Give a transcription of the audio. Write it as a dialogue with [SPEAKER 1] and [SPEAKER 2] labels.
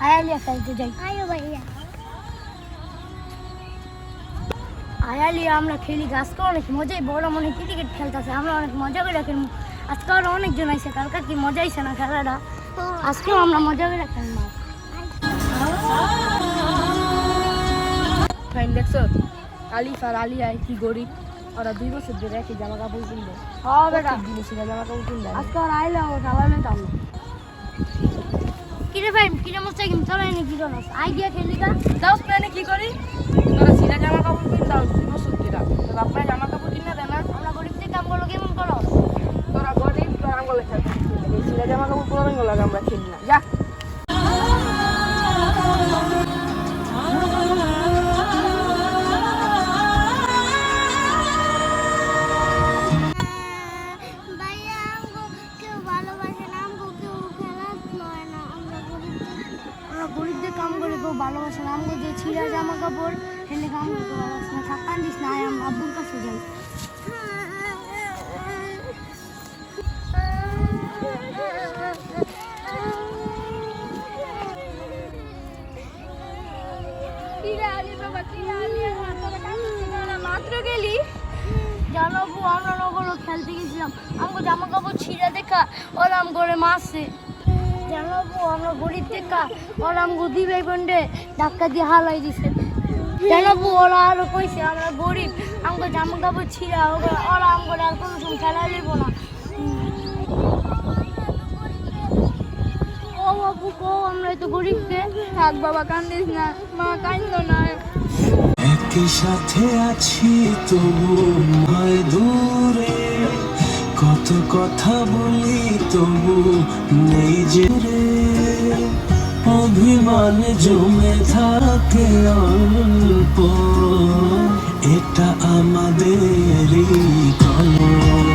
[SPEAKER 1] আয়ালিয়া খেলতে যাই।
[SPEAKER 2] আয়ো ভাইয়া
[SPEAKER 1] আয়ালিয়া আমরা খেলি, আজকে অনেক মজাই, বড় মনে ক্রিকেট খেলতেছে, আমরা অনেক মজা করে খেলবো। আজকে আরো অনেকজন আইছে, কালকে কি মজা আইছে না খেলাটা, আজকেও আমরা মজা করে খেলবো।
[SPEAKER 3] দেখছো আলিফ আর আলিয়া কি গরিব, ওরা 2 বছর ধরে একই জামা কাপড় কিনবে।
[SPEAKER 1] হ্যাঁ বেটা,
[SPEAKER 3] জিনিসের জামা কাপড় কিনবে।
[SPEAKER 1] আজকে আর আইলে ও চালালে তো আমরা কিরে ভাই, কিরে মস্ত গেম চালাই নি, কি করছ আইডিয়া খেলি গা
[SPEAKER 3] যাও প্ল্যানে কি করি, তোরা সিরা জামা কাপড় কিন দাও 2 বছর ধরে, তোর আপনার জামা কাপড় কিনা দেয় না।
[SPEAKER 1] আমরা গরিবদের কাম করলো কেমন করো,
[SPEAKER 3] তোরা গরিব, তোরা আঙ্গলে খেলতে এই সিরা জামা কাপড় পরে লাগে আমরা খেলি না। যা
[SPEAKER 2] ভাইয়া আমগো কেউ ভালোবাসে না, আমগো কেউ খেলা লয় না, আমরা
[SPEAKER 1] গরিবদের কাম করে কেউ ভালোবাসে না, আমাকে যে ছিঁড়া জামা কাপড় হেলে কাম করতে ভালোবাসে না, থাকান দিস না, আমরা আব্বুর কাছে যাই। মাত্র গেলি জানাবো, আমরা নগর খেলতে গেছিলাম, আমাকে জামা কাপড় ছিঁড়া দেখা ওরা আম করে মারছে। জানাবো আমরা গরিব দেখা ওরা আমগো দিবে বন্ডে ধাক্কা দিয়ে হালাই দিছে। জানাবো ওরা আরো কইছে আমরা গরিব, আমাকে জামা কাপড় ছিঁড়া ওরা আম করে আর কোনো সময় খেলা নেবো না। ও বাবু কো, আমরা তো গরিবকে
[SPEAKER 3] থাক বাবা, কান্দিস না, মা কান্দো না।
[SPEAKER 4] একই সাথে আছি তবু ভয় দূরে, কত কথা বলি তবু নেই যে রে, অভিমান জমে থাকে অল্প, এটা আমাদেরই কলম।